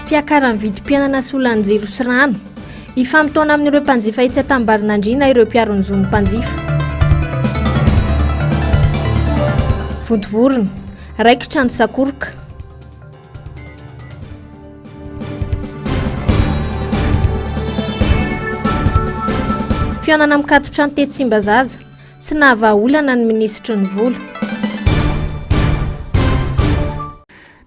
Fiakaran'ny vidim-pianana Solanjiro sy rano. Ifamtoana amin'ireo mpanjifa itsy atambarin'Andriana ireo mpiaron'ny mpanjifa. Vontovorona, raikitra ny Sakoroka. Fianana mikatotra ny Tetsimbazaza sy nahavaolana ny ministra ny vola.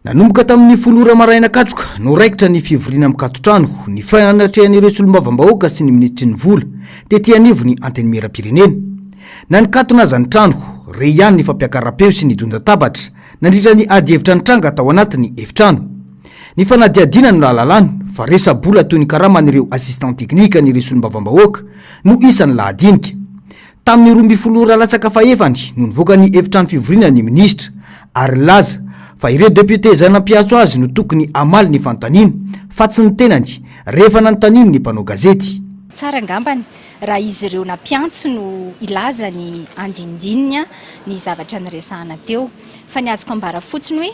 Nanomboka tamin'ny folora maraina katroka no raikitra ny fivoriana mikatotrano ny fanatrehan'ireo solombavambahoaka sy ny ministry ny vola tetỳ anivo ny antenimieram-pirenena. Na nikatona aza ny trano, re ihany ny fampiakara-peo sy ny donda-tabatra nandritra ny ady hevitra ny tranga tao anatin'ny efitrano. Ny fanadiadiana no lahalalany fa resa-bola toy ny karaman'ireo assistant teknika n'ireo solombavambahoaka no isan'ny lahadinika. Tamin'ny 12 latsaka faefany no nivoaka ny efitrano fivoriana ny ministra ary laza fa ireo député izay nampiatso azy no tokony amaly ny fanontaniana fa tsy ny tenany rehefa nanontaniany ny mpanao gazety. Tsara angambany raha izy ireo nampiantso no ilaza ny andindinina ny zavatra niresahana teo fa ny azoko ambara fotsiny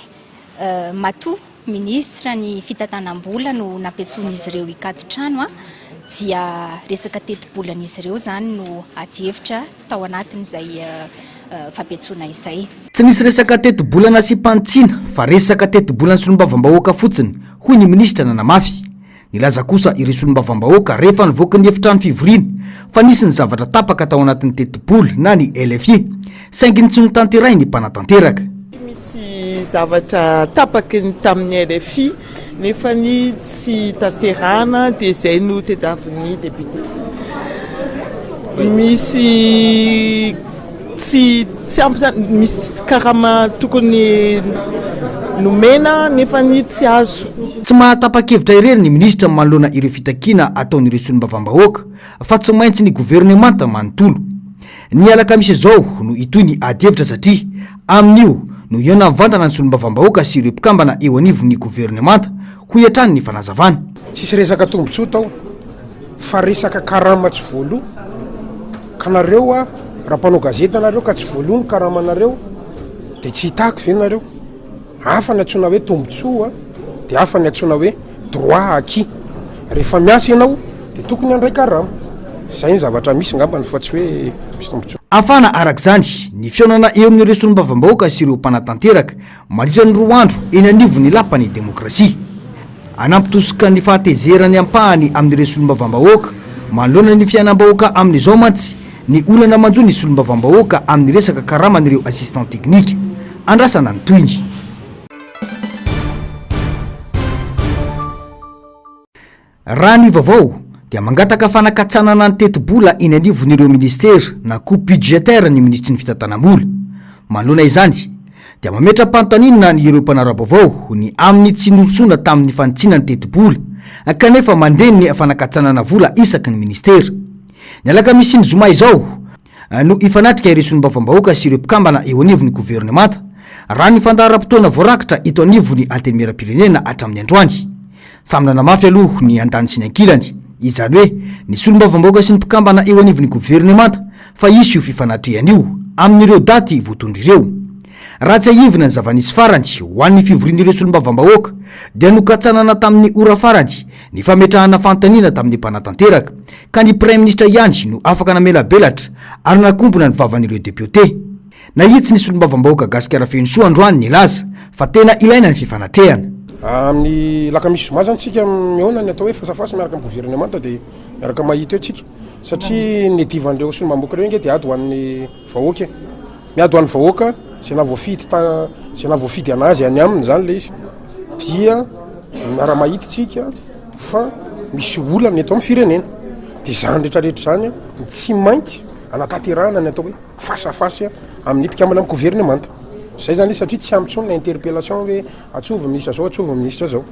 hoe matoa ministra ny fitantanam-bola no nampiantsoan'izy ireo hikatotrano dia resaka teti-bolan'izy ireo zany no ady-hevitra tao anatin'izay fampiantsoana izay. Tsy misy resaka teti-bolana sy mpantsiana fa resaka teti-bolana solombavambahoaka fotsiny hoy ny ministra nanamafy. Nilaza kosa ireo solombavambahoaka rehefa nivoaka ny efitrano fivoriana fa nisy ny zavatra tapaka tao anatin'ny teti-bola na ny LFI saingy ny tsy notanteray ny mpanatanteraka. Misy zavatra tapaka ny tamin'ny LFI nefa ny tsy tanterana dia izay no tediavin'ny député. Misy tsy ampy zany misy karama tokony nomena nefa ny tsy azo. Tsy mahatapa-kevitra irery ny ministra manoloana ireo fitakiana ataon'ireo solombavambahoaka fa tsy maintsy ny gouvernemanta manontolo. Ny alakamisy izao no itoy ny ady-hevitra satria amin'io no Jona mivantana ny solombavambahoaka sy ireo mpikambana eo anivon'ny gouvernemanta ho hiatrany ny fanazavana. Tsisy resaka tombontsoa tao fa resaka karama tsy voalo ka nareo raha mpanao gazety nareo ka tsy voalony karamanareo dia tsy hitako ve nareo hafa ny antsoina hoe tombontsoa dia hafa ny antsoina hoe droit acquis. Rehefa miasa ianao dia tokony handray karama. Izay ny zavatra misy ngambany fa tsy hoe misy tombontsoa. Afana arak'izany ny fiaonana eo amin'ireo solombavambahoaka sy ireo mpanatanteraka mandritra ny 2 andro eny anivon'ny lapany demokrasia. Anampitosika ny fahatezerany ampahany amin'ireo solombavambahoaka manoloana ny fiainam-bahoaka amin'izao mantsy ny olana manjo ny solombavambahoaka amin'ny resaka karaman'ireo assistant teknika andrasana ny toingy. Raha ny vaovao dia mangataka fanakatsanana ny teti-bola eny anivon'ireo ministera na coupe budgétaire ny ministry ny fitantanam-bola. Manoloana izany dia mametra-panontaniana ny ireo mpanara-baovao ny amin'ny tsy nolosona tamin'ny fanitsiana ny teti-bola kanefa mandeny ny fanakatsanana vola isaky ny ministera. Ny alakamisy ny zoma izao no ifanatrika ireo solombavambahoaka sy ireo mpikambana eo anivon'ny gouvernemanta raha ny fandaharam-potoana voarakitra ito anivon'ny antenimieram-pirenena hatramin'ny androany. Samy nanamafy aloha ny andany sy ny ankilany izany hoe ny solombavambahoaka sy ny mpikambana eo anivon'ny gouvernemanta fa isy io fifanatrehan io amin'ireo daty voatondrireo. Raha tsy ahivina ny zava-nisy farany ho an'ny fivorian'ireo solombavambahoaka dia nokatsanana tamin'ny ora farany ny fametrahana fanontaniana tamin'ny mpanatanteraka ka ny prime ministre ihany no afaka namela belatra ary nakombona ny vavan'ireo député. Nahitsy ny solombavambahoaka gasikara feno soa androany nilaza fa tena ilaina ny fifanatrehana. Amin'ny lakamisy zoma zany tsika miona ny atao hoe fasafasa miaraka amin'ny gouvernemanta dia miaraka mahita eo tsika satria ny divan'ireo solombavambahoaka reo dia ady ho an'ny vahoaka miady ho an'ny vahoaka zay navoafidy anazy any aminy zany le izy dia miara mahita tsika fa misy olana eto amin'ny firenena dia zany rehetrarehetra zany tsy maintsy anatanterahana ny atao hoe fasafasy amin'ny mpikambana amin'ny gouvernemanta. Zay zany izy satria tsy ampitsony na interpellation hoe atsova ministra zao atsova ministra zao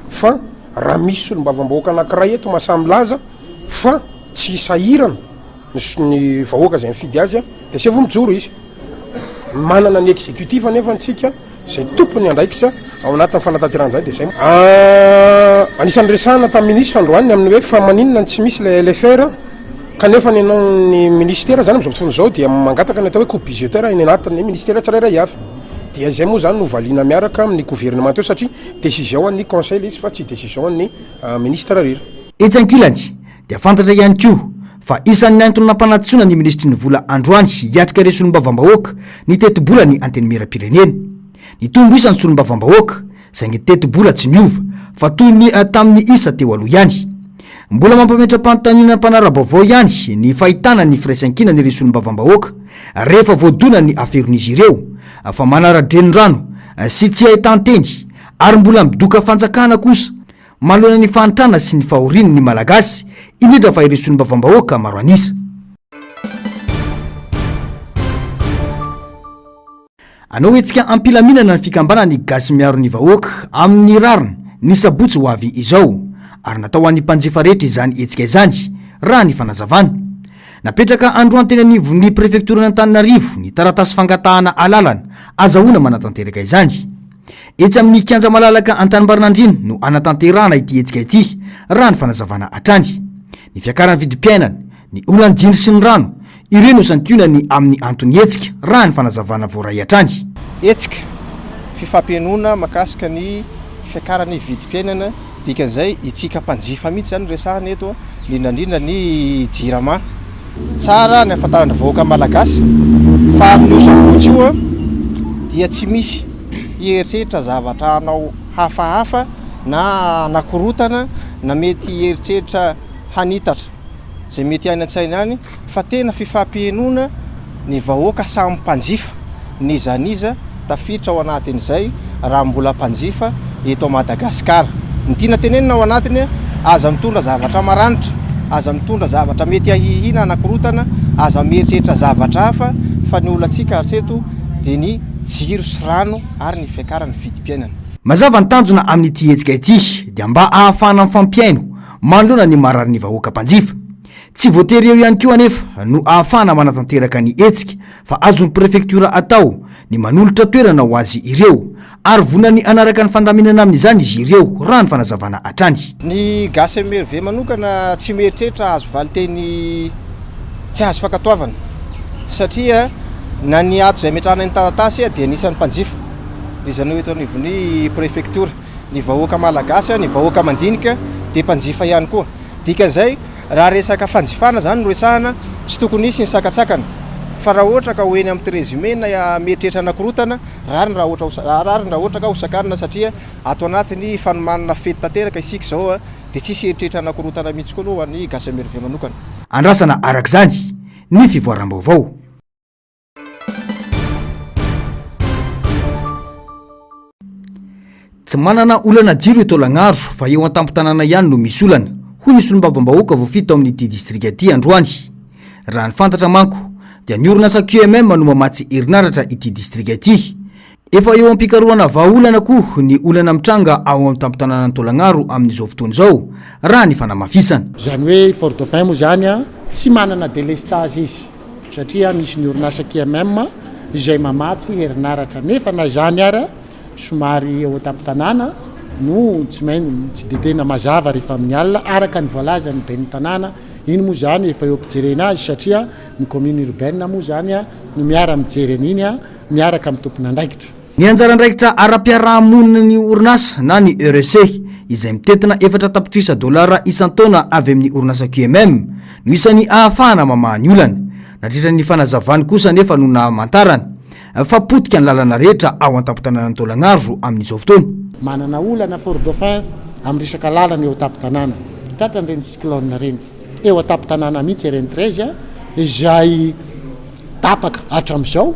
fa raha misy solombavambahoaka anankiray eto mahasamy laza fa tsy sahirana ny vahoaka zay mifidy azy dia sy vo mijoro izy. Manana ny exécutif anefa antsika zay tompony andraikitra ao anatin'ny fanatanterahana zay dia zay anisan'ny resahana tamin'ny ministra androany amin'ny hoe fa maninona tsy misy le LFR kanefa ny ministera zany amin'izao fotoana izao dia mangataka ny atao hoe coupe budgétaire eny anatin'ny ministera tsirairay avy dia izay moa zany no valiana miaraka amin'ny gouvernement teo satria décision an'ny conseil izy fa tsy décision an'ny ministre rira. Etsankilany dia fantatra ihany koa fa isan'ny antony nampanatsoana ny ministry ny vola androany hiatrika ireo solombavam-bahoaka ny teti-bola ny anteny miram-pirenena. Ny tombo isan'ny solombavam-bahoaka izay ny teti-bola tsy niova fa toy ny tamin'ny isa teo aloha ihany. Mbola mampametra-panontaniana mpanara-baovao ihany ny fahitana ny firaisan-kina ny ireo solombavam-bahoaka rehefa voadona ny aferon'izy ireo fa manara-drenondrano sy tsy ahitanteny ary mbola midoka fanjakana kosa manoloana ny fanitrana sy ny fahoriany ny malagasy indrindra fa ireo solombavam-bahoaka maro anisa. Anao etsika ampilaminana ny fikambana ny gasy miaro ny vahoaka amin'ny rariny ny sabotsy ho avy izao ary natao an'ny mpanjifa rehetra izany etsika izany raha ny fanazavana. Napetraka androany teny anivon'ny prefektora n'Antananarivo ny taratasy fangatahana alalana azahoana manatanteraka izany. Etsy amin'ny kianja malalaka Antanimbarinandriny no anatanterahana ity etsika ity raha ny fanazavana hatrany. Ny fiakaran'ny vidim-piainana, ny olany jiro sy ny rano, ireo no santionany amin'ny antony etsika raha ny fanazavana voaray hatrany. Etsika fifampianona makasika ny fiakaran'ny vidim-piainana dikan'izay itsika mpanjifa mihitsy zany resahana eto indrindra ny jirama tsara ny ahafantarana vahoaka malagasy fa amin'io sabotsy io dia tsy misy eritreritra zavatra anao hafahafa na nakorotana na mety eritreritra hanitatra zay mety any an-tsaina any fa tena fifampianona ny vahoaka samy mpanjifa nizaniza tafiditra ao anatin'izay raha mbola mpanjifa eto Madagasikara. Ny tiana tenenina ao anatiny aza mitondra zavatra maranitra, aza mitondra zavatra mety ahihina anakorotana, aza mieritreritra zavatra hafa fa ny olantsika hatreto dia ny jiro sy rano ary ny fiakaran'ny vidim-piainana. Mazava ny tanjona amin'ity etsika ity dia mba ahafahana mifampiaino manoloana ny marary ny vahoaka mpanjifa. Tsy voatery eo ihany koa anefa no ahafahana manatanteraka ny etsika fa azon'ny prefektura atao ny manolotra toerana ho azy ireo ary vonany anaraka ny fandaminana amin'izany izy ireo raha ny fanazavana hatrany. Ny gasy MRV manokana tsy mieritreritra azo valiteny tsy azo fankatoavana satria na ny ato izay metrahana ny taratasy dia anisan'ny mpanjifa izany eto anivon'ny prefektura, ny vahoaka malagasy, ny vahoaka mandinika dia mpanjifa ihany koa. Dikan'izay raha resaka fanjifana zany no resahana tsy tokony isy ny sakatsakana fa raha ohatra ka hoeny amin'ny trésumena mieritreritra anakorotana rariny raha ohatra ka hosakanina satria ato anatiny fanomanana fety tanteraka isika zao dia tsisy eritreritra anakorotana mihitsy koa aloha ny gasy MRV manokana. Andrasana arak'izany ny fivoaram-baovao. Tsy manana olana jiro eto Lagnaro fa eo an-tampon-tanàna ihany no misy olana hoy ny solombavam-bahoaka voafito amin'ity distrika ity androany. Raha ny fantatra manko dia ny orinasa QMM no mamatsy herinaratra ity distrika ity. Efa eo ampikarohana vahaolana koa ny olana mitranga ao amin'ny tampon-tanàna ny Lagnaro amin'izao fotoana izao raha ny fanamafisana. Zany hoe Fort Dauphin moa zany tsy manana délestage izy satria misy ny orinasa QMM izay mamatsy herinaratra nefa na zany ara somary eo tampon-tanàna no tsy dedena mazava rehefa amin'ny alina araka ny voalaza ny ben'ny tanàna. Iny moa zany efa eo ampijerena azy satria ny commune urbaine moa zany no miara mijery an'iny miaraka amin'ny tompon'andraikitra. Ny anjara andraikitra ara-piarahamonina ny orinasa na ny RC izay mitetina 4 tapitrisa dolara isan-taona avy amin'ny orinasa QMM no isan'ny ahafahana mamahany olana. Nandritra ny fanazavany kosa nefa no namantarana fa potika ny lalana rehetra ao an-tampon-tanàna ny Lagnaro amin'izao fotoana. Manana olana Fort Dauphin amin'ny resaka lalana eo tampon-tanàna tratra ireny cyclone reny eo an-tampon-tanàna mihitsy ireny 13 izay tapaka hatramin'izao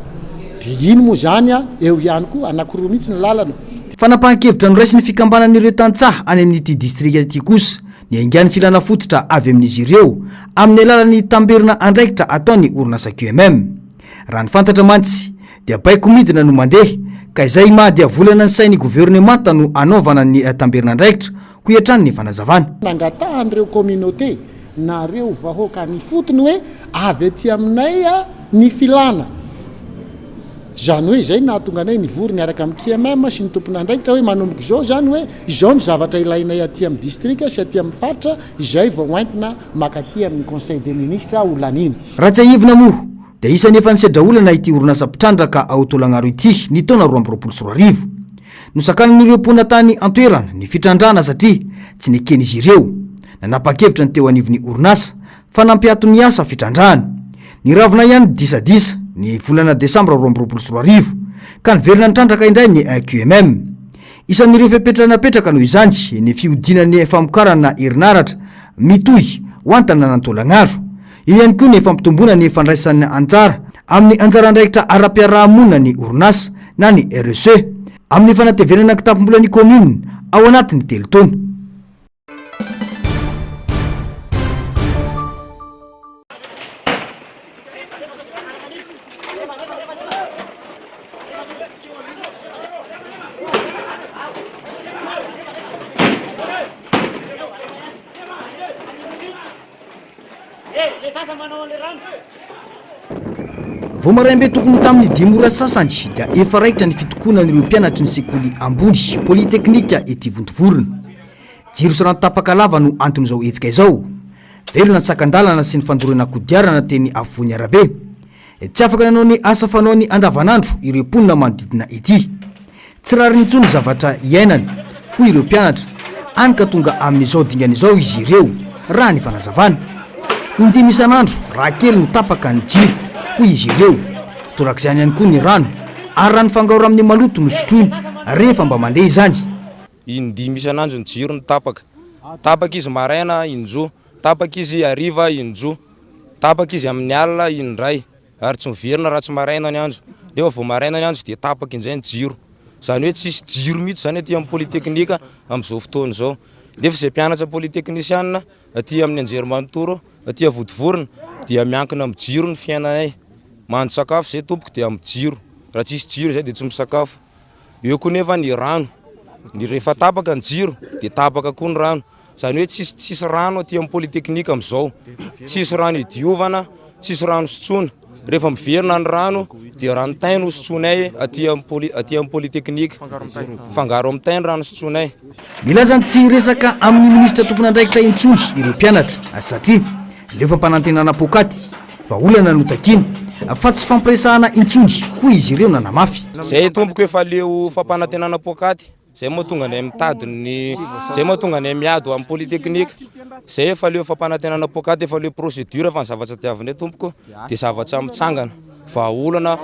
dia iny moa zany eo ihany koa anankiroa mihitsy ny lalana. Fanapahan-kevitra no raisy ny fikambanan'ireo tantsaha any amin'ity distrika ity kosa ny aingan'ny filana fototra avy amin'izy ireo amin'ny alalan'ny tamberina andraikitra ataony orinasa QMM. Raha ny fantatra mantsy dia baiko midina no mandeha ka izay mahdia volana ny sain'ny gouvernemanta no anaovana ny tamberina andraikitra ho hiatrany ny fanazavana. Nangatahan'ireo communauté na reo vahoaka ny fotony hoe avy aty aminay ny filana. Zany hoe izay nahatonga anay nivory niaraka amin'ny QMM sy ny tompon'andraikitra hoe manomboka izao zany hoe izao ny zavatra ilainay aty amin'ny distrika sy aty amin'ny faritra izay vao hoentina makaty amin'ny conseil des ministres olan'iny. Raha tsy ahivina moa dia isany efa nisedraolana ity orinasa mpitrandraka aotolagnaro ity ny taona 2024 nosakanan'ireo mpona tany antoerana ny fitrandrana satria tsy nekeny izy ireo nanapa-kevitra ny teo anivon'ny orinasa fa nampiato ny asa fitrandrana ny ravina ihany disadisa ny volana desambra 2024 ka niverina nitrandraka indray ny QMM isan'ireo fepetranapetraka noho izany ny fiodinan'ny famokarana herinaratra mitohy ho antana nantolagnaro io ihany koa ny fampitomboana ny fandraisany anjara amin'ny anjarandraikitra ara-piarahamonina ny orinasa na ny RSE amin'ny fanatevenana kitapom-bola ny commune ao anatin'ny 3 taona. Vomarambe tokony tamin'ny 5 ora sasany dia efa raikitra ny fitokonan'ireo mpianatry ny sekoly ambony polyteknika ety Vontovorona. Jiro sy rano tapaka lava no anton'izao hetsika izao. Velona ny sakandalana sy ny fandorana kodiarana teny afovoany arabe. Tsy afaka nanao ny asa fanaony andavanandro ireo mponina manodidina ety. Tsy rary nitsony zavatra iainany hoy ireo mpianatra anka tonga amin'izao dingan'izao izy ireo raha ny fanazavana. Indimy isanandro raha kely no tapaka ny jiro hoy izy ireo. Torak'izany ihany koa ny rano ary rano fangaro amin'ny maloto no sotroiny rehefa mba mandeha izany. Indimy isanandro ny jiro ny tapaka izy maraina injo, tapaka izy hariva injo, tapaka izy amin'ny alina indray ary tsy miverina raha tsy maraina ny andro. Rehefa vao maraina ny andro dia tapaka injay ny jiro. Zany hoe tsisy jiro mihitsy zany aty amin'ny polyteknika amin'izao fotoana izao. Nefa izay mpianatra polyteknisianina aty amin'ny anjery manontoro aty Vontovorona dia miankina amin'ny jiro ny fiainanay. Mahandro sakafo izay tompoko dia amin'ny jiro. Raha tsisy jiro izay dia tsy misakafo. Eo koa nefa ny rano. Ny rehefa tapaka ny jiro dia tapaka koa ny rano. Zany hoe tsisy rano aty amin'ny polyteknika amin'izao. Tsisy rano idiovana, tsisy rano sotroina. Rehefa miverina ny rano dia rano tainy no sotroinay aty amin'ny polyteknika. Fangaro amin'ny tainy rano sotroinay. Milazany tsy resaka amin'ny ministra tompona andraikitra intsondry ireo mpianatra satria lefa mpanantenana pokaty vaolana no takiny fa tsy fampiresahana intsondry hoy izy ireo nanamafy. Zay tompoko efa leo fampanantenana pokaty. Zay moa tonga ny mitadiny, zay moa tonga ny miado amin'ny polyteknika. Zay efa leo fampanantenana pokaty, efa leo procédure fa ny zavatra tiavinay tompoko dia zavatra mitsangana. Vaolana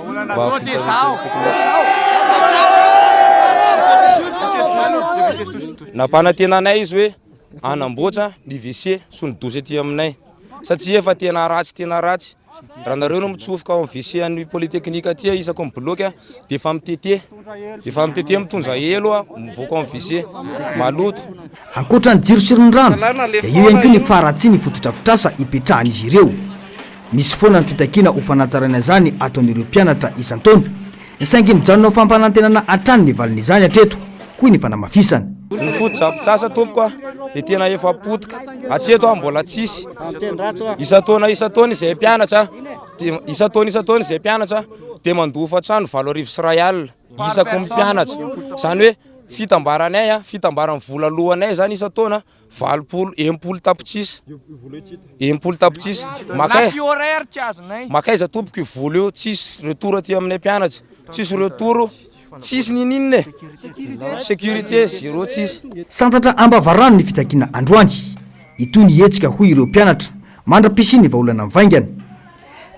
nampanantenanay izy hoe anamboatra ny WC sy ny dosy aty aminay satria efa tena ratsy. Raha nareo no mitsofoka ao amin'ny WC an'ny polyteknika aty isako mibloka dia efa mitete mitondra elo mivoaka ao amin'ny WC maloto. Ankoatra ny jiro sy ny rano dia io ihany koa ny faratsiny fototrafitrasa ipetrahan'izy ireo. Misy foana ny fitakiana ho fanatsarana izany ataon'ireo mpianatra isan-taona. Saingy mijanona ho fampanantenana hatrany ny valin'izany hatreto hoy ny fanamafisana. Ny fototrafitrasa tompoko dia tena efa potika. Hatreto mbola tsisy. Isan-taona izay mpianatra, isan-taona izay mpianatra dia mandofa trano 7 sy ray isako mpianatra. Zany hoe fitambaran'ny vola lohanay zany isan-taona 70 tapitrisa. 70 tapitrisa. Makaiza tompoko io vola io tsisy retour aty aminay mpianatra. Tsisy retour, tsisy ninine. Sécurité zéro tsisy. Santatra ambavarano ny fitakiana androany. Itony hetsika hoy ireo mpianatra mandra-pisiny vaolana mivaingana.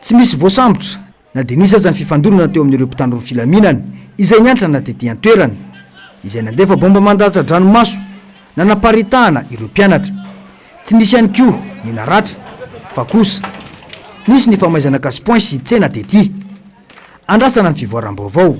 Tsy misy voasambotra na denisa aza ny fifandonana teo amin'ireo mpitandro ny filaminana izay niantra na tety an-toerana izay nandefa bomba mandalatra dranomaso na naparitahana ireo mpianatra. Tsy nisy ihany koa ny naratra fa kosa nisy ny famaizana kasipoin sy tsena tety. Andrasana ny fivoaram-baovao.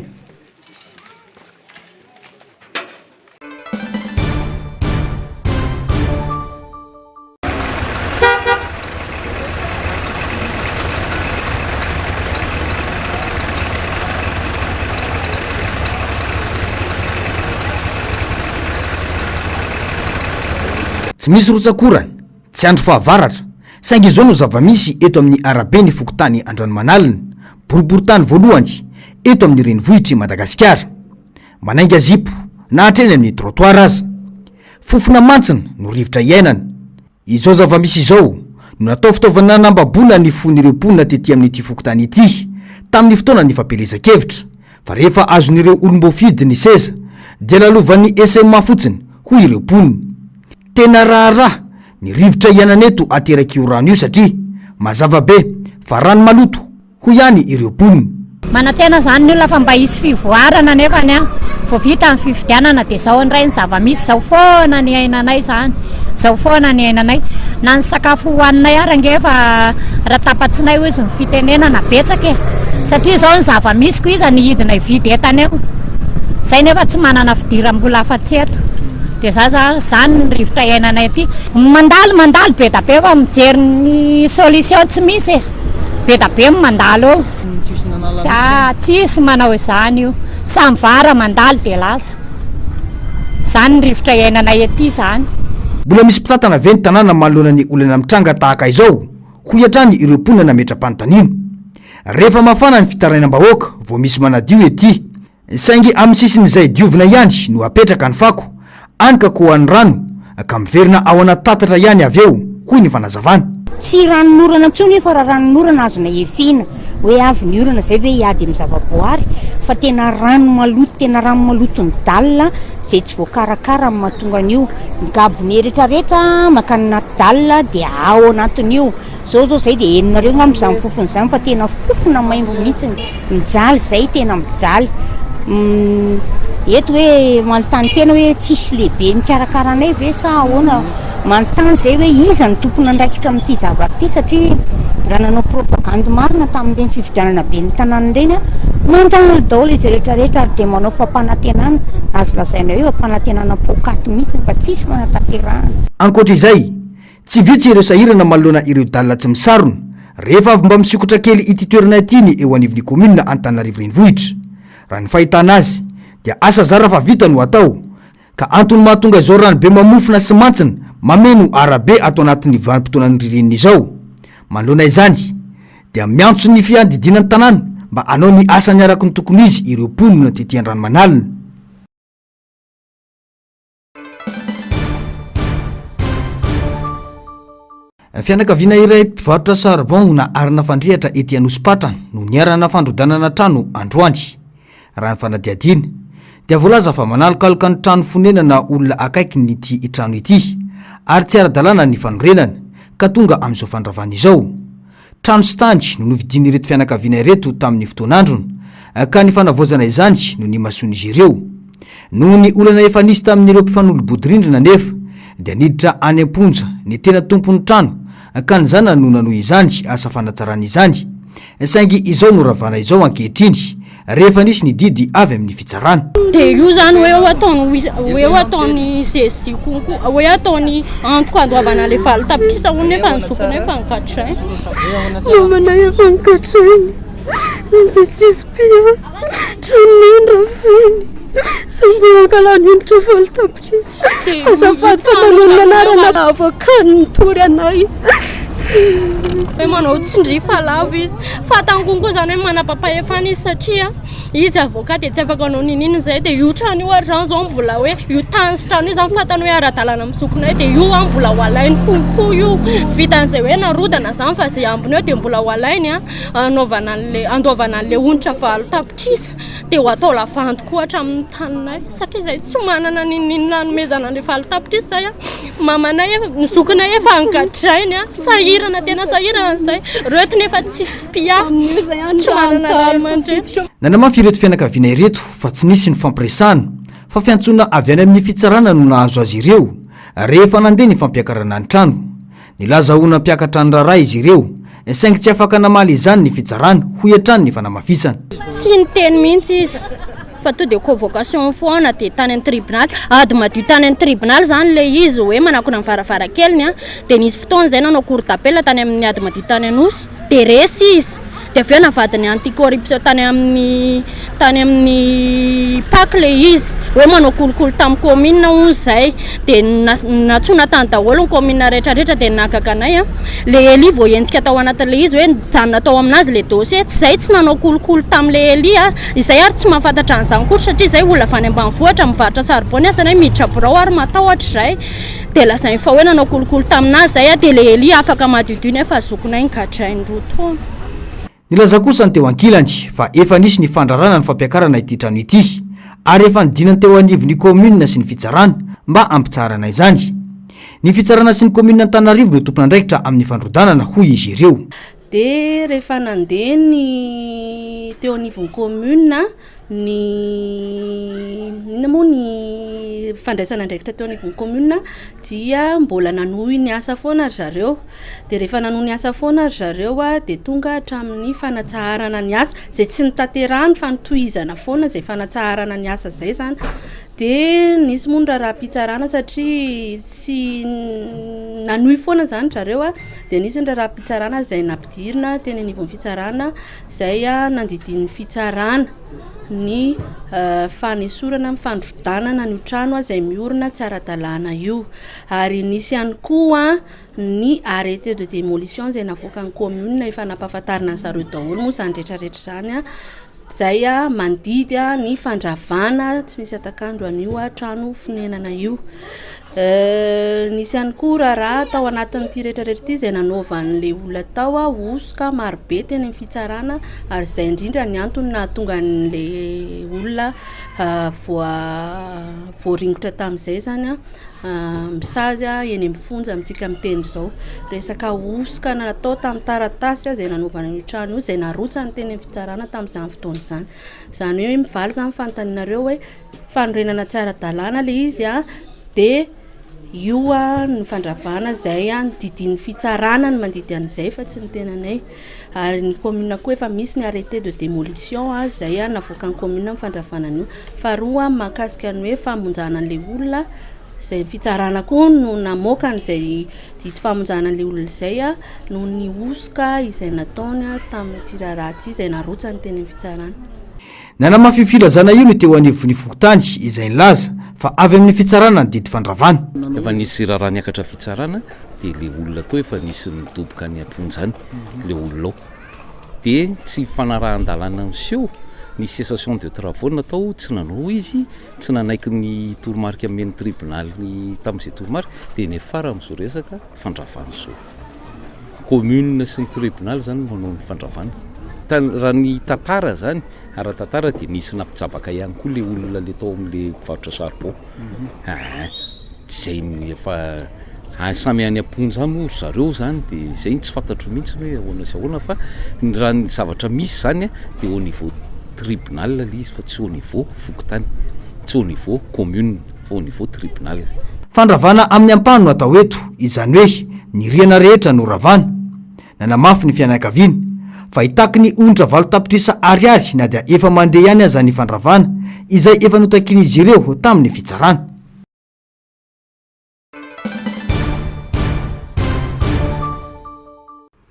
Tsy misy rotsakorany, tsy andro fahavaratra, saingy izao no zava-misy eto amin'ny arabe ny fokotany Andranomanalina, boriboritany voalohany eto amin'ny renivohitry Madagasikara. Manainga zipo na hatreny amin'ny trottoir aza. Fofona mantsina no rivotra iainana. Izao zava-misy izao no natao fitaovana nambabona ny fon'ireo mponina tetỳ amin'ity fokotany ity tamin'ny fotoana ny fampelezan-kevitra fa rehefa azon'ireo olombofidy ny seza dia lalovan'ny SMA fotsiny ho ireo mponina. Tena raharaha ny rivotra iananeto ateraky io rano io satria mazava be fa rano maloto ho ihany ireo mponina. Manatena zany ny olona fa mba hisy fivoarana nefany a vao vita ny fifidianana dia zao indray ny zava-misy zao foana ny ainanay zany zao foana ny ainanay na ny sakafo hohaninay ary angefa raha tapatsinay ho izy ny fitenenana betsaka e satria zao ny zava-misy ko izy ny hidinay vidy etany eo zay nefa tsy manana fidiram-bola afa-tsy eto dia zany ny rivotra ainanay aty mandaly be da be fa mijery ny solution tsy misy e be da be mandalo eo. Tsisy manao izany io samy vara mandaly dia lasa zany ny rivotra iainanay aty zany. Mbola misy mpitatana ve ny tanàna manoloana ny olana mitranga tahaka izao ho iatrany ireo mponina nametra-panontaniana. Rehefa mafana ny fitarainam-bahoaka vao misy manadio ety saingy amin'ny sisin'izay diovina ihany no apetraka ny fako anika ko hoan'ny rano ka miverina ao anaty tatatra ihany avy eo hoy ny fanazavana. Tsy ranonorana intsony fa raha ranonorana azona efina hoe avy ny orana zay hoe hiady amin'ny zavaboary fa tena rano maloto ny dalina zay tsy voakarakara amin'ny mahatonga an'io ngabony rehetrarehetra makany anaty dalina dia ao anatin'io zao zay dia heninareo amin'izany fofona izany fa tena fofona maimbo mihitsy mijaly zay tena mijaly eto hoe manontany tena hoe tsisy lehibe mikarakaranay ve sa ahoana manontany zay hoe iza ny tompona andraikitra amin'ity zavatra ity satria raha nanao propagande marina tamin'ireny fifidianana be ny tanàna ireny manontany daholo izy rehetrarehetra ary dia manao fampanantenana azo lazaina hoe fampanantenana pokaty mihitsy fa tsisy manatanterahana. Ankoatra izay tsy vitsy ireo sahirana manoloana ireo dalina tsy misarona rehefa avy mba misikotra kely ity toerana ity ny eo anivon'ny komina Antananarivo renivohitra. Raha ny fahitana azy dia asa zara fa vita no atao ka antony mahatonga izao rano be mamofona sy mantsina mameno arabe ato anatin'ny vanim-potoanan'ny ririnina izao. Manoloana izany dia miantso ny fiandidinan'ny tanàna mba anao ny asa ny araky ny tokony izy ireo mponina tetỳ an-drano manalina. Fianakaviana iray mpivarotra charbon na arina fandrehatra ety Anosipatra no niarana fandrodanana trano androany. Raha ny fanadiadiana dia voalaza fa manalokaloka ny trano fonenana olona akaiky nyity trano ity ary tsy ara-dalàna ny fanorenana ka tonga amin'izao fandravana izao. Trano sy tany no novidiny ireto fianakaviana ireto tamin'ny fotoan'androny ka ny fanavoazana izany no ny mason'izy ireo. Noho ny olana efa nisy tamin'ireo mpifanolobodorindrina nefa dia niditra any am-ponja ny tena tompon'ny trano ka ny zana no nanohy izany asa fanatsarana izany saingy izao no ravana izao ankehitriny rehefa nisy ny didy avy amin'ny fitsarana. Dia io zany hoe ataony sesy konko hoe ataony antokadoavana le falitapitra hono nefa nysokona efa nikatrainy mamanay efa nikatrainy izay tsisy pia tranonendra feny samboankalanyonitra falitapitra izy azafady fa manao nanarana avakany mitory anay hoe manao tsindry falavo izy fatangongo zany hoe manapapahefana izy satria izy avoka dia tsy afaka anao ninina zay dia io trano io ary zany zao mbola hoe io tany sy trano io zany fatany hoe ara-dalàna misokona dia io a mbola hoalainy konko io tsy vitan'izay hoe narodana zany fa zay ambiny eo dia mbola hoalainy andoavana an'le onitra falitapitra izy dia ho atao lavandy koa hatramin'ny taninay satria zay tsy manana ninina nanomezana an'le falitapitra izy zay mamanay nisokona efa ankatrainy sahirana tena sahirana zay reto nefa tsisy pia tsy manana ralomandretra. Nanamafy ireto fianakaviana ireto fa tsy nisy ny fampiresana fa fiantsona avy any amin'ny fitsarana no nahazo azy ireo rehefa nandeha ny fampiakarana ny trano. Nilaza ho nampiakatra ny raharay izy ireo saingy tsy afaka namaly izany ny fitsarana ho iatrany ny fanamafisana. Tsy niteny mihitsy izy fa to dia convocation foana dia tany amin'ny tribunal ady madio tany amin'ny tribunal zany le izy hoe manakona ny varavarankeliny dia nisy fotoana izay nanao cour d'appel tany amin'ny ady madio tany Anosy dia resy izy dia avy eo navadiny anticorruption tany amin'ny PAC le izy hoe manao kolokolo tamin'ny commune hono zay dia natsona tany daholo ny commune rehetrarehetra dia nakakanay le Eli vao entsika tao anatin'le izy hoe janona tao aminazy le dossier zay tsy nanao kolokolo tamin'le Eli izay ary tsy mahafantatra an'izany kory satria zay olona avy any ambanivohitra mivarotra charbon asana miditra birao ary matahotra izay dia lazainy fa hoe nanao kolokolo taminazy zay dia le eli afaka madiodio efa zokona iny gadrainy roa taona. Nilaza kosa ny teo ankilany fa efa nisy ny fandrarana ny fampiakarana ity trano ity ary efa nidinany teo anivon'ny commune sy ny fitsarana mba ampitsarana izany. Ny fitsarana sy ny commune Antananarivo no tompon'andraikitra amin'ny fandrodanana hoy izy ireo. Dia rehefa nandeha ny teo anivon'ny commune ny moa ny fandraisana andraikitra teo anivon'ny commune dia mbola nanohy ny asa foana ry zareo. Dia rehefa nanohy ny asa foana ry zareo dia tonga hatramin'ny fanatsaharana ny asa zay tsy nitaterahany fa nitohizana foana zay fanatsaharana ny asa zay zany. Dia nisy moa ny raharaham-pitsarana satria tsy nanohy foana zany zareo dia nisy ny raharaham-pitsarana zay nampidirina teny anivon'ny fitsarana zay nandidin'ny fitsarana ny fanesorana mifandrodanana ny trano zay miorina tsy ara-dalàna io. Ary nisy ihany koa ny arrêté de démolition zay navoakan'ny commune efa nampahafantarina ny zareo daholo moa zany rehetrarehetra zany zay mandidy ny fandravana tsy misy atakandro an'io trano fonenana io. Nisy ihany koa raha tao anatin'ity rehetrarehetra ity zay nanaovan'le olona tao osoka marobe teny amin'ny fitsarana ary zay indrindra ny antony nahatonga n'le olona voaringotra tamin'izay zany misazy eny amin'ny fonja amintsika miteny zao resaka osoka natao tamin'ny taratasy zay nanaovana io trano io zay narotsany teny amin'ny fitsarana tamin'izany fotoana izany. Zany hoe mivaly zany fanontanianareo hoe fanorenana tsy ara-dalàna le izy dia io ny fandravana zay didin'ny fitsarana ny mandidy an'izay fa tsy ny tenanay. Ary ny commune koa efa misy ny arrêté de démolition zay navoakan'ny commune ny fandravanana io. Faharoa mahakasika ny hoe famonjana an'le olona zay fitsarana koa no namoakany zay didy famonjana an'le olona zay no ny osoka izay nataony tamin'ity rahatsy izay narotsany teny amin'ny fitsarana. Nanamafy filazana io no teo anivon'ny fokotany izay nilaza fa avy amin'ny fitsarana ny didy fandravana. Efa nisy raha niakatra fitsarana dia le olona tao efa nisy nidoboka ny amponjany le olona ao dia tsy fanarahan-dalàna miseho ny cessation de travaux natao tsy nanao izy tsy nanaiky ny toromarika amin'ny tribunal tamin'izay toromarika dia ny fara amin'izao resaka fandravana zao commune sy ny tribunal zany manao ny fandravana. Raha ny tantara zany ara-tantara dia nisy nampijabaka ihany koa le olona le tao amin'le mpivarotra charbon zay efa samy any amponja moa zareo zany dia zay tsy fantatro mihitsy hoe ahoana sy ahoana fa raha ny zavatra misy zany dia au niveau tribunal le izy fa tsy au niveau fokotany tsy au niveau commune fa au niveau tribunal. Fandravana amin'ny ampano atao eto izany hoe ny riana rehetra no ravana nanamafy ny fianakaviana fa hitaky ny onitra valo tapitrisa ariary na dia efa mandeha ihany aza ny fandravana izay efa notakin'izy ireo tamin'ny fitsarana.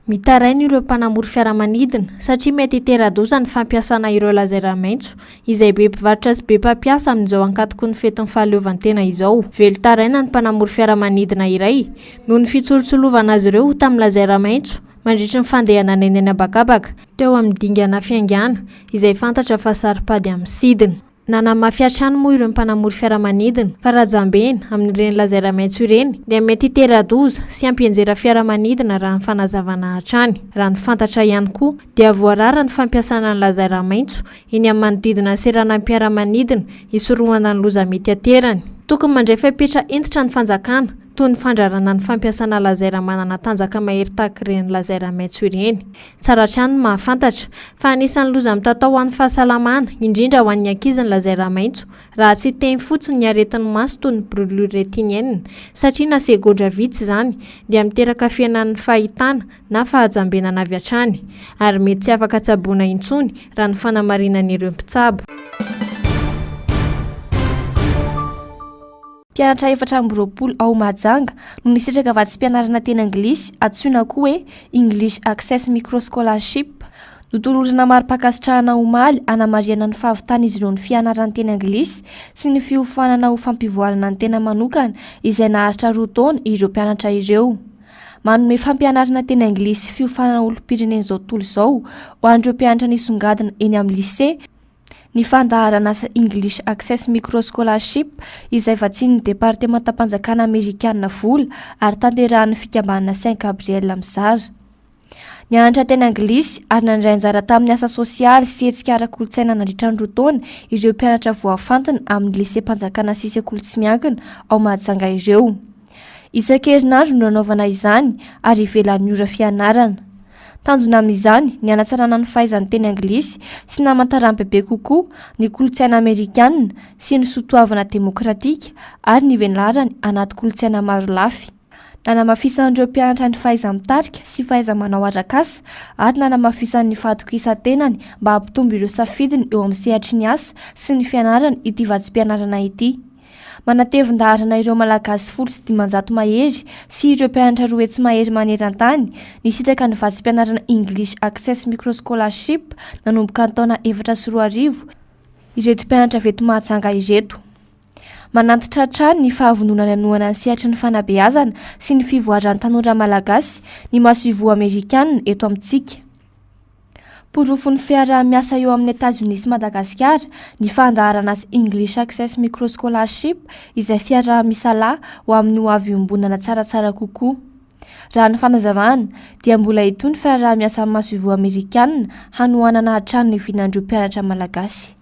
Mitarainy ireo mpanamory fiaramanidina satria mety hitera-doza ny fampiasana ireo lazaira-maitso izay be mpivarotra sy be mpampiasa amin'izao ankatoko ny fetin'ny fahaleovantena izao. Velotaraina ny mpanamory fiaramanidina iray noho ny fitsolotsolovana azy ireo tamin'ny lazaira-maitso mandritra ny fandehanana eny abakabaka teo amin'ny dingana fiangana izay fantatra fa saripady amin'ny sidina. Nanamafy hatrany moa ireo mpanamory fiaramanidina fa rajambeny amin'ireny lazaira-maitso ireny dia mety hitera-doza sy ampienjera fiaramanidina raha ny fanazavana hatrany. Raha ny fantatra ihany koa dia voarara ny fampiasana ny lazaira-maitso eny amin'ny manodidina serana ny mpiaramanidina isorohana ny loza mety aterany. Tokony mandray fepetra entitra ny fanjakana toy ny fandrarana ny fampiasana lazaira manana tanjaka mahery tahaka ireny lazaira-maitso ireny. Tsara hatrany mahafantatra fa anisan'ny loza mitatao ho an'ny fahasalamana indrindra ho an'ny ankizy ny lazaira-maitso raha tsy teny fotsiny ny aretin'ny maso toy ny brûlure rétinienne satria na segodra vitsy izany dia miteraka fiainan'ny fahitana na fahajambenana avy hatrany ary mety tsy afaka tsaboana intsony raha ny fanamarinan'ireo mpitsabo. Mpianatra efatra amby roapolo ao Mahajanga no nisitraka vatim-pianarana teny anglisy antsoina koa hoe English Access Micro Scholarship. Notolorana mari-pakasitrahana omaly anamariana ny fahavitana izy ireo ny fianarana teny anglisy sy ny fiofanana ho fampivoarana ny tena manokana izay naharitra 2 taona ireo mpianatra ireo. Manome fampianarana teny anglisy fiofanana olom-pirenena izao tontolo izao ho an'ireo mpianatra nisongadina eny amin'ny lycée Ny fandaharana asa English Access Microscholarship izay vatsian'ny Departemanta-Panjakana Amerikanina vola ary tanterahan'ny fikambanana Saint Gabriel Mizara. Nianatra teny anglisy ary nandray anjara tamin'ny asa sosialy sy hetsika ara-kolontsaina nandritra ny roa taona ireo mpianatra voafantina amin'ny lycée Panjakana Sisekoly tsy miankina ao Mahajanga ireo. Isan-kerinandro no nanaovana izany ary ivelan'ny ora fianarana. Tanjona amin'izany ny anatsarana ny fahaizany teny anglisy sy namantaran'ny bebe kokoa ny kolontsaina amerikanina sy ny soatoavana demokratika ary ny velarany anaty kolontsaina maro lafy. Nanamafisan'ireo mpianatra ny fahaiza-mitarika sy fahaiza-manao arak'asa ary nanamafisan'ny fahatokisan-tenany mba hampitombo ireo safidiny eo amin'ny sehatry ny asa sy ny fianarana ity vatsim-pianarana ity. Manatevin-daharana ireo malagasy 100 mahery sy ireo mpianatra 2 hetsy mahery maneran-tany nisitraka ny vatsim-pianarana English Access Microscholarship nanomboka ny taona 2014 ireto mpianatra veto Mahajanga ireto. Manantitra hatrany ny fahavononana anohana ny sehatry ny fanabeazana sy ny fivoaran'ny tanora malagasy ny masoivo Amerikanina eto amintsika. Porofon'ny fiara-miasa eo amin'ny États-Unis sy Madagasikara ny fandaharana asa English Access Microscholarship izay fiara-misalahy ho amin'ny ho avy ombonana tsaratsara kokoa. Raha ny fanazavana dia mbola itony fiara-miasa amin'ny masoivo Amerikanina hanohanana hatrany ny vinandreo mpianatra malagasy.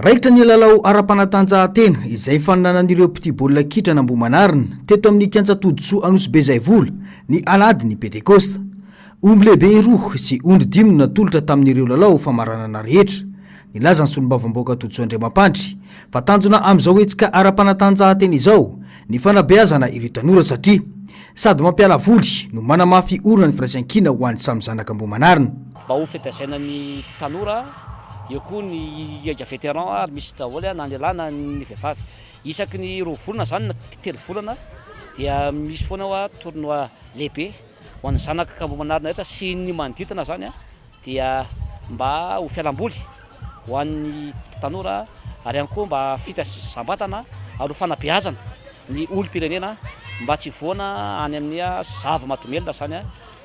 Raikitra ny lalao ara-panatanjahantena izay fananan'ireo petit baolina kitra n'Ambohimanarina teto amin'ny Kiantsatoditsoa Anosibe zay vola ny alady ny Pentekosta. Omby lehibe roa sy ondry 5 no natolotra tamin'ireo lalao famaranana rehetra. Nilaza ny solombavam-baoaka Toditsoa Andriamampandry fa tanjona amin'izao hetsika ara-panatanjahantena izao ny fanabeazana ireo tanora satria sady mampiala voly no manamafy orona ny firaisan-kina ho an'ny samy zanaka Ambohimanarina. Mba ho fitaizana ny tanora eo koa ny iaiga vétéran ary misy daholo na ny lahy na ny vehivavy. Isaky ny 2 volana zany na 3 volana dia misy foana hoa tournoi lehibe ho an'ny zanaka Ambohimanarina rehetra sy ny manodidina zany dia mba ho fialamboly ho an'ny tanora ary ihany koa mba fitazam-batana ary fanabeazana ny olom-pirenena mba tsy voana any amin'ny zava-matomelona zany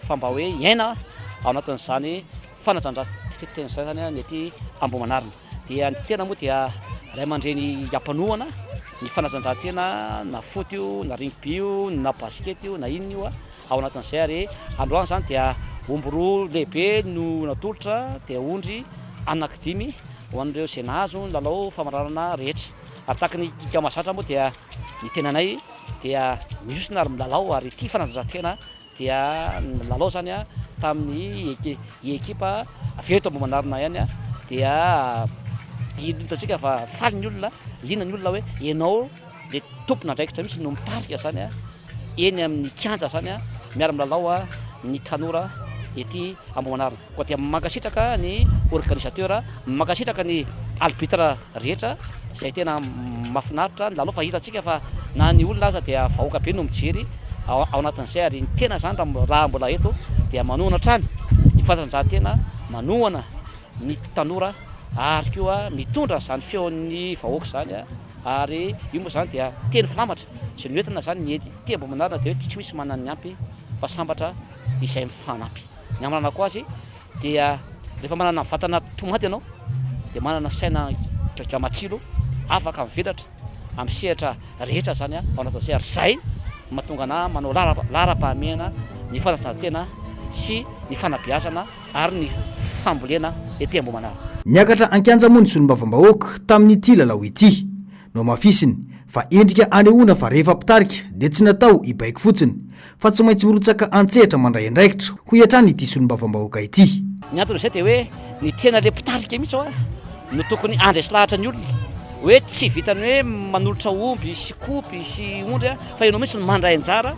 fa mba hoe iaina ao anatin'izany fanatanjahantena zany ny ety Ambohimanarina. Dia ny tena moa dia ray aman-dreny ampanohana ny fanatanjahantena na foot io na rugby io na basket io na inona io ao anatin'izay ary androany zany dia omby 2 lehibe no natolotra dia ondry anaky 5 ho an'ireo zay nahazo ny lalao famaranana rehetra. Ary tahaka ny kamasatra moa dia ny tenanay dia misy nary milalao ary ity fanatanjahantena dia lalao zany tamin'ny ekipa avy eto Ambohimanarina ihany dia hitantsika fa faly ny olona liana ny olona hoe ianao le tompona andraikitra misy no mitarika zany eny amin'ny kianja zany miara-milalao ny tanora ety Ambohimanarina. Koa dia mankasitraka ny organisateur, mankasitraka ny arbitre rehetra izay tena mahafinaritra ny lalao fa hitantsika fa na ny olona aza dia vahoaka be no mijery ao anatin'izay ary ny tena zany raha mbola eto dia manohana trany ny fanatanjahantena manohana ny tanora ary koa mitondra zany feon'ny vahoaka zany ary io moa zany dia teny filamatra sy ny entina zany ny ety Ambohimanarina dia hoe tsy misy manana ny ampy fa sambatra izay mifanampy. Ny amarana koa azy dia rehefa manana vatana tomaty ianao dia manana saina matsilo afaka mivelatra amin'ny sehatra rehetra zany ao anatin'izay ary zay mahatonga ana manao lara-pahamehana ny fanatanjahantena sy ny fanabeazana ary ny fambolena ety Ambohimanarina. Niakatra ankianja moa ny solombavam-bahoaka tamin'ity lalao ity no mafisiny fa endrika anehoana fa rehefa mpitarika dia tsy natao hibaiko fotsiny fa tsy maintsy mirotsaka antsehatra mandray andraikitra ho iatrany ity solombavam-bahoaka ity. Ny antony izay dia hoe ny tena le mpitarika mihitsy no tokony andresy lahatra ny olona hoe tsy vitany hoe manolotra omby sy kopy sy ondry fa ianao mihitsy mandray anjara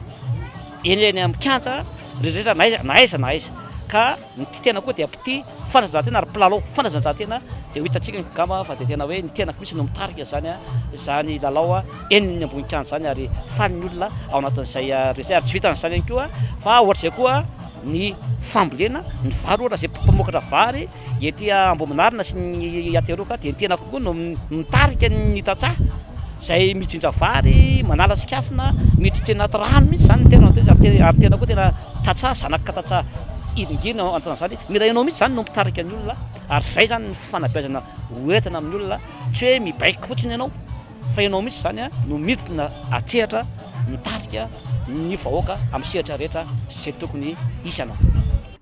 eny amin'ny kianja rehetra na aiza ka ny tena koa dia pity fanatanjahantena ary mpilalao fanatanjahantena dia ho hitantsika ny gama fa dia tena hoe ny tenako mihitsy no mitarika zany lalao eny ambony kianja zany ary faly ny olona ao anatin'izay resay ary tsy vitan'izany ihany koa fa ohatr'izay koa ny fambolena ny vary ohatra zay mpamokatra vary ety Ambohimanarina sy ny ateroka dia ny tena kokoa no mitarika ny tantsaha zay mitsinja vary manala tsikafina miditra anaty rano mihitsy zany ny tena ary tena koa tena tantsaha zanaka tantsaha idingina antan'izany mila ianao mihitsy zany no mitarika ny olona ary zay zany ny fanabeazana hoentina amin'ny olona tsy hoe mibaiko fotsiny ianao fa ianao mihitsy zany a no midina atsehatra mitarika ny vahoaka amin'ny sehatra rehetra zay tokony isy anao.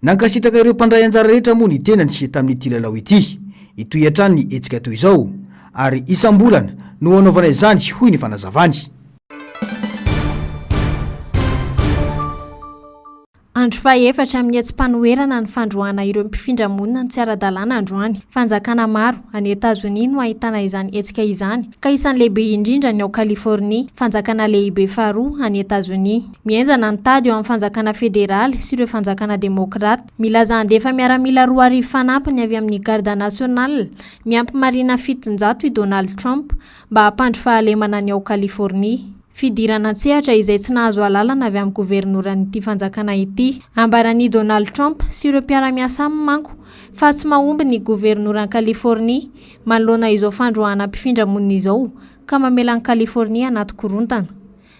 Nankasitraka ireo mpandray anjara rehetra moa ny tenany sy tamin'ity lalao ity itoy hatrany ny etsika toy izao ary isam-bolana no anaovana izany hoy ny fanazavany. Andro fahaefatra amin'ny etsim-panoherana ny fandroana ireo mpifindra monina ny tsy ara-dalàna androany. Fanjakana maro any Etazonia no ahitana izany etsika izany, ka isan'ny lehibe indrindra ny ao Kalifornia, fanjakana lehibe faharoa any Etazonia. Mienjana ny tady eo amin'ny fanjakana federaly sy ireo fanjakana demokrata. Milaza andefa miaramila 2 arivo fanampiny avy amin'ny garda nasional miampy marina fitonjato i Donald Trump mba hampandry fahalemana ny ao Kalifornia. Fidirana an-tsehatra izay tsy nahazo alalana avy amin'ny governoran'ity fanjakana ity. Ambaran'i Donald Trump sy ireo mpiara-miasa aminy manko fa tsy mahomby ny governoran'i Kalifornia manoloana izao fandroana mpifindra monina izao ka mamela ny Kalifornia anaty korontana.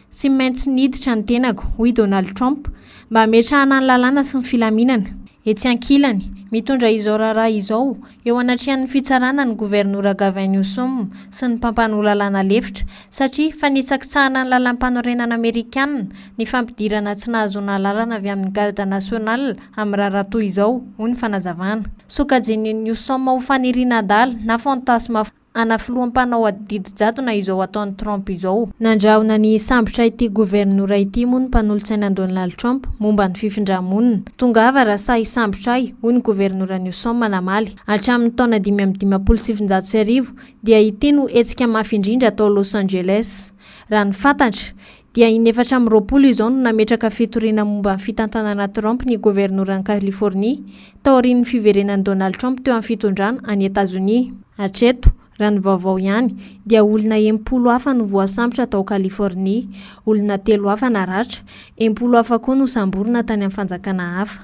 Tsy maintsy niditra ny tenako, hoy Donald Trump, mba hametrahana ny lalàna sy ny filaminana. Etsy ankilany, mitondra izao raharaha izao eo anatrehan'ny fitsarana ny governora Gavin Newsom sy ny mpampanohy lalàna lefitra satria fanitsakitsahana ny lalam-panorenana Amerikanina ny fampidirana tsy nahazoana lalàna avy amin'ny garda nasional amin'ny raharaha toy izao, hoy ny fanazavana. Sokajian'i Newsom ho faniriana adala na fantasma ana filoham-panao adidi-jadona izao ataon'ny Trump izao. Nandrahona ny sambotra ity governora ity moa ny mpanolontsaina Donald Trump momba ny fifindra-monina. Tongava raha sa hisambotra hoy ny governora Newsom manamaly. Hatramin'ny taona 2017 dia ity no etsika mafy indrindra atao Los Angeles. Raha ny fantatra dia inefatra amin'ny 20 izao no nametraka fitoriana momba ny fitantanana Trump ny governoran'i California taorian'ny fiverenan'i Donald Trump teo amin'ny fitondrana any Etazonia. Hatreto raha ny vaovao ihany dia olona 80 hafa no voasambotra tao California, olona 3 hafa naratra, 80 hafa koa no samborina tany amin'ny fanjakana hafa.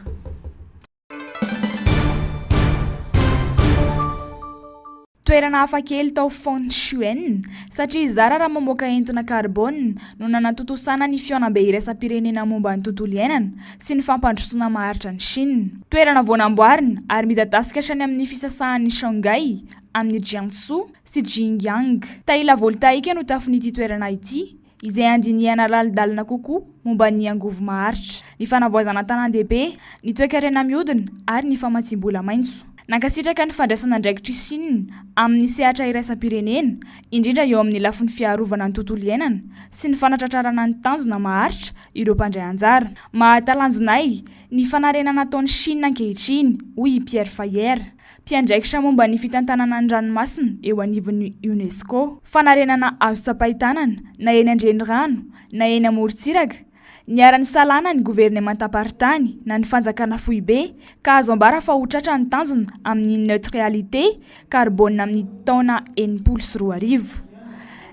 Toerana hafakely tao Fonchuen satria zara raha mamoaka entona carbone no nanatotosana ny fionam-be iraisam-pirenena momba ny tontolo iainana sy ny fampandrosoana maharitra ny Chine. Toerana vao namboarina ary midadasika hatrany amin'ny fisasahan'ny Shanghai, amin'ny Jiangsu sy Jingyang. Taila voltaika no tafon'ity toerana ity izay andinihana lalindalina kokoa momba ny angovo maharitra, ny fanavoazana tanan-dehibe, ny toe-karena mihodina ary ny famatsim-bola maitso. Nankasitraka ny fandraisana andraikitry Chine amin'ny sehatra iraisam-pirenena, indrindra eo amin'ny lafin'ny fiarovana ny tontolo iainana sy ny fanatratrarana ny tanjona maharitra ireo mpandray anjara. Mahatalanjonay ny fanarenana nataon'ny Chine ankehitriny, hoy Pierre Fayer, mpiandraikitra momba ny fitantanana ny ranomasina eo anivon'ny UNESCO. Fanarenana azo tsapahitanana na eny andrenirano na eny amorontsiraka. Niara-ny salana ny governemanta-paritany na ny fanjakana fohy be ka azo ambara fa ho tratra ny tanjona amin'ny neutralité carbone amin'ny taona 2040.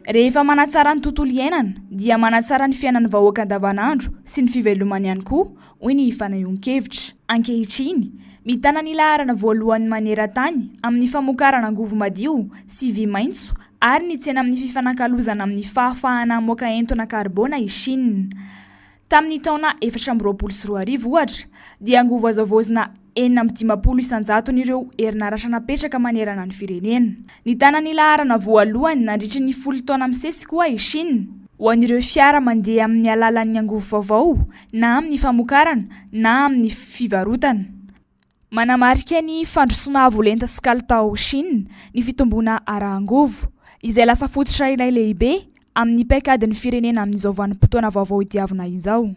Rehefa manatsara ny tontolo iainana dia manatsara ny fiainan'ny vahoaka andavanandro sy ny fivelomany ihany koa, hoy ny fanahion-kevitra. Ankehitriny, mitana ny laharana voalohan'ny maneran-tany amin'ny famokarana angovo madio sy vy maitso ary ny tsena amin'ny fifanankalozana amin'ny fahafahana hamoaka entona carbone i Chine. Tamin'ny taona 2024 ohatra dia angovo azo avoazina 450 isanjaton'ireo herinaratra napetraka manerana ny firenena. Ny tanany laharana voalohany nandritry ny 10 taona misesy koa i Chine ho an'ireo fiara mandeha amin'ny alalan'ny angovo vaovao na amin'ny famokarana na amin'ny fivarotana. Manamarika ny fandrosoana avolenta sy kalitao Chine ny fitombona ara-angovo izay lasa fototra iray lehibe amin'ny paikadin'ny firenena amin'izao vanim-potoana vaovao itiavana izao.